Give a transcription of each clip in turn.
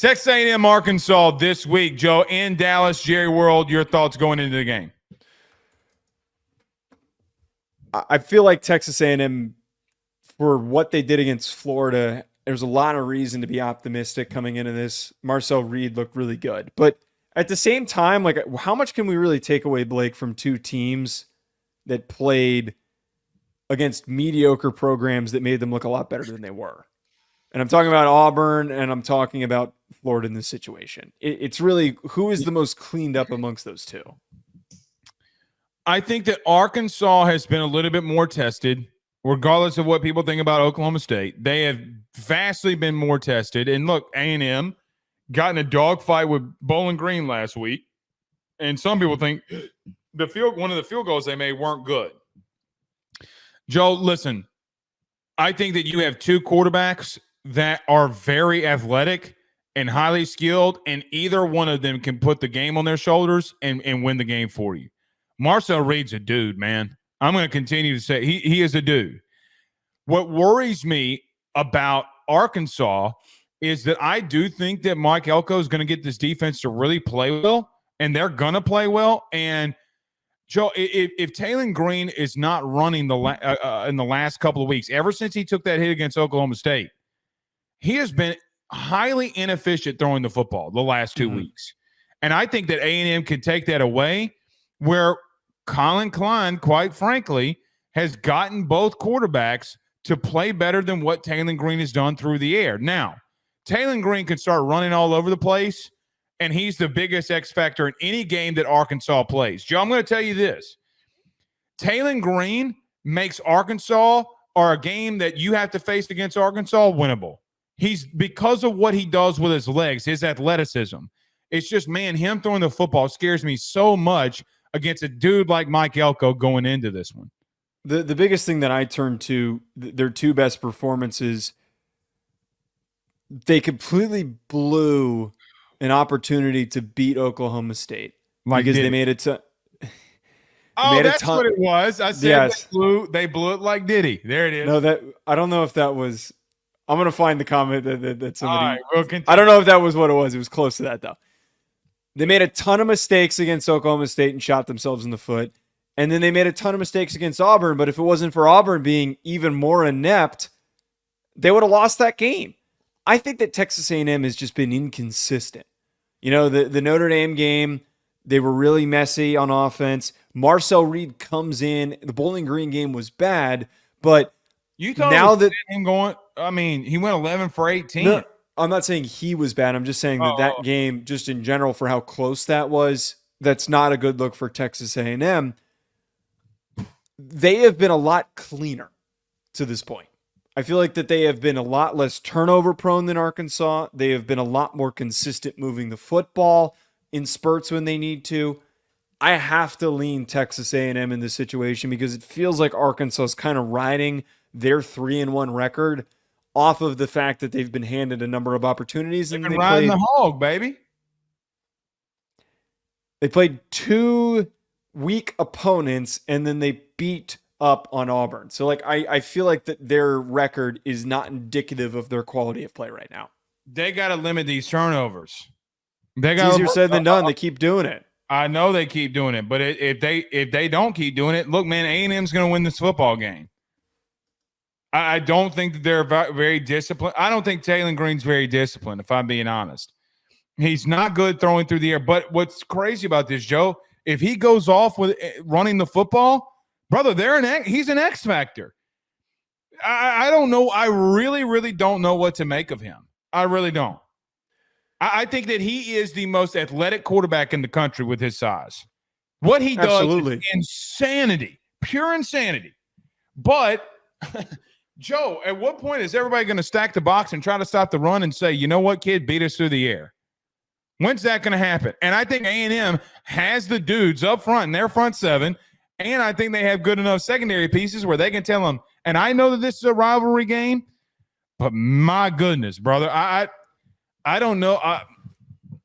Texas A&M, Arkansas this week, Joe, in Dallas. Jerry World, your thoughts going into the game? I feel like Texas A&M, for what they did against Florida, there's a lot of reason to be optimistic coming into this. Marcel Reed looked really good. But at the same time, like, how much can we really take away, Blake, from two teams that played against mediocre programs that made them look a lot better than they were? And I'm talking about Auburn, and I'm talking about Florida in this situation. It's really, who is the most cleaned up amongst those two? I think that Arkansas has been a little bit more tested, regardless of what people think about Oklahoma State. They have vastly been more tested. And look, A&M got in a dogfight with Bowling Green last week, and some people think one of the field goals they made weren't good. Joe, listen, I think that you have two quarterbacks that are very athletic and highly skilled, and either one of them can put the game on their shoulders and win the game for you. Marcel Reed's a dude, man. I'm going to continue to say he is a dude. What worries me about Arkansas is that I do think that Mike Elko is going to get this defense to really play well, and they're going to play well. And Joe, if Taylor Green is not running in the last couple of weeks, ever since he took that hit against Oklahoma State, he has been highly inefficient throwing the football the last 2 weeks. And I think that A&M can take that away, where Colin Klein, quite frankly, has gotten both quarterbacks to play better than what Taylor Green has done through the air. Now, Taylor Green can start running all over the place, and he's the biggest X factor in any game that Arkansas plays. Joe, I'm going to tell you this. Taylor Green makes Arkansas, or a game that you have to face against Arkansas, winnable. He's, because of what he does with his legs, his athleticism. It's just, man, him throwing the football scares me so much against a dude like Mike Elko going into this one. The biggest thing that I turn to, their two best performances, they completely blew an opportunity to beat Oklahoma State. Because they made it to... That's what it was. I said yes. They blew it like Diddy. There it is. No, I don't know if that was... I'm going to find the comment that somebody... All right, I don't know if that was what it was. It was close to that, though. They made a ton of mistakes against Oklahoma State and shot themselves in the foot. And then they made a ton of mistakes against Auburn. But if it wasn't for Auburn being even more inept, they would have lost that game. I think that Texas A&M has just been inconsistent. You know, the Notre Dame game, they were really messy on offense. Marcel Reed comes in. The Bowling Green game was bad, but you thought now that him going, I mean, he went 11 for 18. No, I'm not saying he was bad. I'm just saying that game, just in general, for how close that was, that's not a good look for Texas A&M. They have been a lot cleaner to this point. I feel like that they have been a lot less turnover prone than Arkansas. They have been a lot more consistent moving the football in spurts when they need to. I have to lean Texas A&M in this situation because it feels like Arkansas is kind of riding their 3-1 record off of the fact that they've been handed a number of opportunities. They've been riding the hog, baby. They played two weak opponents, and then they beat up on Auburn. So, like, I feel like that their record is not indicative of their quality of play right now. They got to limit these turnovers. It's easier said than done. They keep doing it. I know they keep doing it, but if they don't keep doing it, look, man, A&M's going to win this football game. I don't think that they're very disciplined. I don't think Taylor Green's very disciplined, if I'm being honest. He's not good throwing through the air. But what's crazy about this, Joe, if he goes off with running the football, brother, he's an X factor. I don't know. I really, really don't know what to make of him. I really don't. I think that he is the most athletic quarterback in the country with his size. What he does is insanity, pure insanity. But Joe, at what point is everybody going to stack the box and try to stop the run and say, you know what, kid, beat us through the air? When's that going to happen? And I think A&M has the dudes up front in their front seven, and I think they have good enough secondary pieces where they can tell them, and I know that this is a rivalry game, but my goodness, brother, I don't know.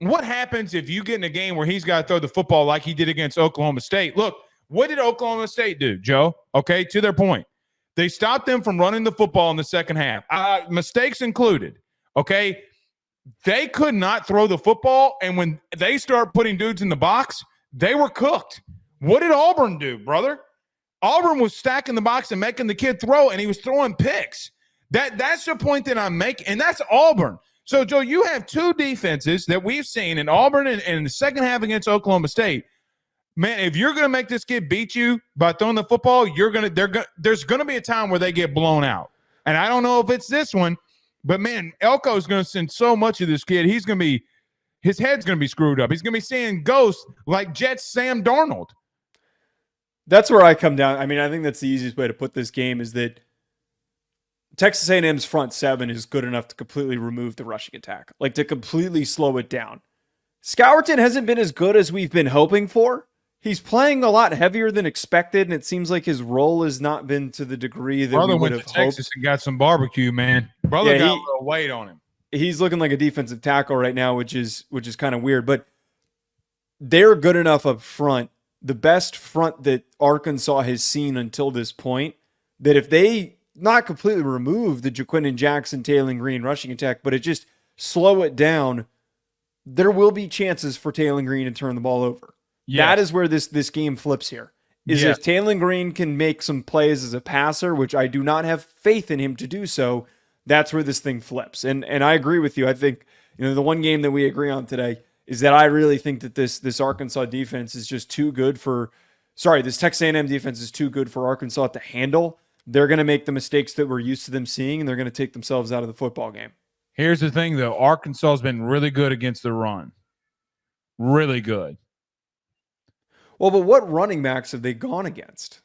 What happens if you get in a game where he's got to throw the football like he did against Oklahoma State? Look, what did Oklahoma State do, Joe? Okay, to their point. They stopped them from running the football in the second half, mistakes included, okay? They could not throw the football, and when they start putting dudes in the box, they were cooked. What did Auburn do, brother? Auburn was stacking the box and making the kid throw, and he was throwing picks. That's the point that I'm making, and that's Auburn. So, Joe, you have two defenses that we've seen in Auburn and in the second half against Oklahoma State. Man, if you're going to make this kid beat you by throwing the football, there's going to be a time where they get blown out. And I don't know if it's this one, but, man, Elko is going to send so much of this kid. His head's going to be screwed up. He's going to be seeing ghosts like Jets Sam Darnold. That's where I come down. I mean, I think that's the easiest way to put this game is that Texas A&M's front seven is good enough to completely remove the rushing attack, like to completely slow it down. Scourton hasn't been as good as we've been hoping for. He's playing a lot heavier than expected, and it seems like his role has not been to the degree that we would have hoped. Texas and got some barbecue, man. Brother got a little weight on him. He's looking like a defensive tackle right now, which is kind of weird. But they're good enough up front, the best front that Arkansas has seen until this point, that if they not completely remove the Jaquindon Jackson, Taylor Green rushing attack, but it just slow it down, there will be chances for Taylor Green to turn the ball over. Yes. That is where this game flips here. If Taylor Green can make some plays as a passer, which I do not have faith in him to do so, that's where this thing flips. And I agree with you. I think, the one game that we agree on today is that I really think that this Arkansas defense is just too good this Texas A&M defense is too good for Arkansas to handle. They're going to make the mistakes that we're used to them seeing, and they're going to take themselves out of the football game. Here's the thing, though. Arkansas has been really good against the run. Really good. Well, but what running backs have they gone against?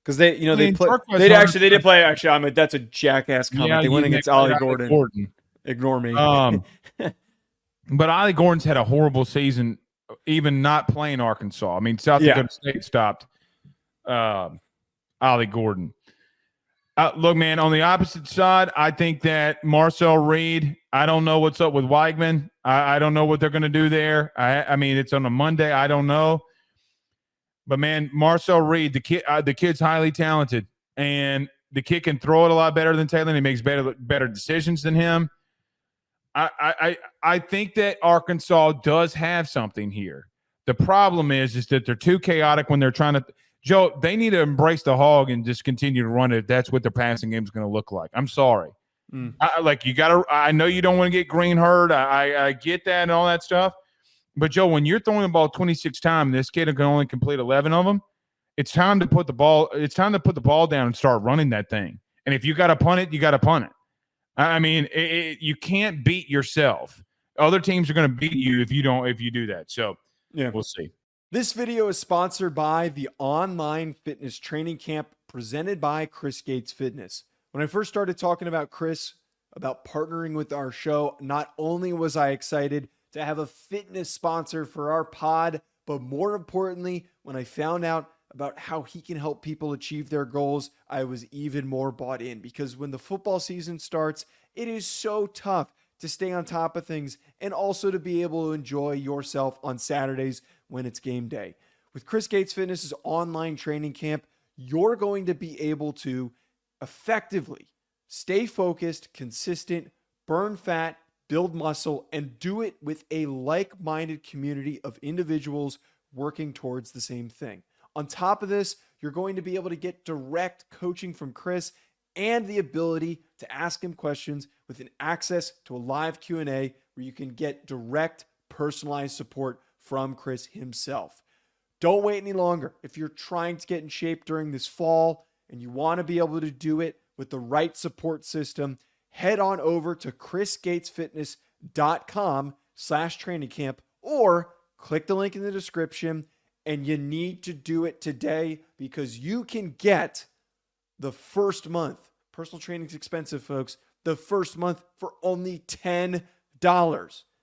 Because they did play. Actually, that's a jackass comment. Yeah, they went against Ollie Gordon. Ignore me. But Ollie Gordon's had a horrible season, even not playing Arkansas. I mean, South Dakota State stopped Ollie Gordon. Look, man, on the opposite side, I think that Marcel Reed, I don't know what's up with Weigman. I don't know what they're going to do there. I mean, it's on a Monday. I don't know. But, man, Marcel Reed, the kid's highly talented, and the kid can throw it a lot better than Taylor, and he makes better decisions than him. I think that Arkansas does have something here. The problem is that they're too chaotic when they're trying to – Joe, they need to embrace the hog and just continue to run it if that's what their passing game is going to look like. I'm sorry. I know you don't want to get Green hurt. I get that and all that stuff. But, Joe, when you're throwing the ball 26 times, this kid can only complete 11 of them, it's time to put the ball down and start running that thing. And if you got to punt it, you got to punt it. I mean, you can't beat yourself. Other teams are going to beat you if you do that. So, we'll see. This video is sponsored by the online fitness training camp presented by Chris Gates Fitness. When I first started talking about Chris, about partnering with our show, not only was I excited to have a fitness sponsor for our pod, but more importantly, when I found out about how he can help people achieve their goals, I was even more bought in, because when the football season starts, it is so tough to stay on top of things and also to be able to enjoy yourself on Saturdays when it's game day. With Chris Gates Fitness's online training camp, you're going to be able to effectively stay focused, consistent, burn fat, build muscle, and do it with a like-minded community of individuals working towards the same thing. On top of this, you're going to be able to get direct coaching from Chris and the ability to ask him questions with an access to a live Q&A where you can get direct personalized support from Chris himself. Don't wait any longer. If you're trying to get in shape during this fall and you want to be able to do it with the right support system, head on over to chrisgatesfitness.com/trainingcamp or click the link in the description. And you need to do it today because you can get the first month. Personal training is expensive, folks. The first month for only $10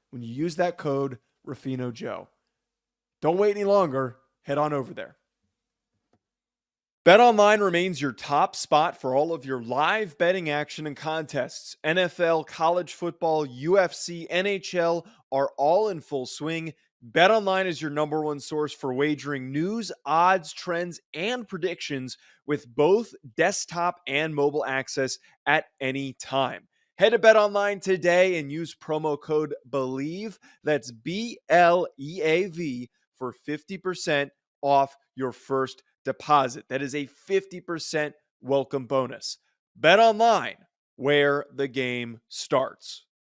when you use that code RuffinoJoe. Don't wait any longer. Head on over there. BetOnline remains your top spot for all of your live betting action and contests. NFL, college football, UFC, NHL are all in full swing. BetOnline is your number one source for wagering news, odds, trends, and predictions with both desktop and mobile access at any time. Head to BetOnline today and use promo code BELIEVE. That's BLEAV for 50% off your first deposit. That is a 50% welcome bonus. BetOnline, where the game starts.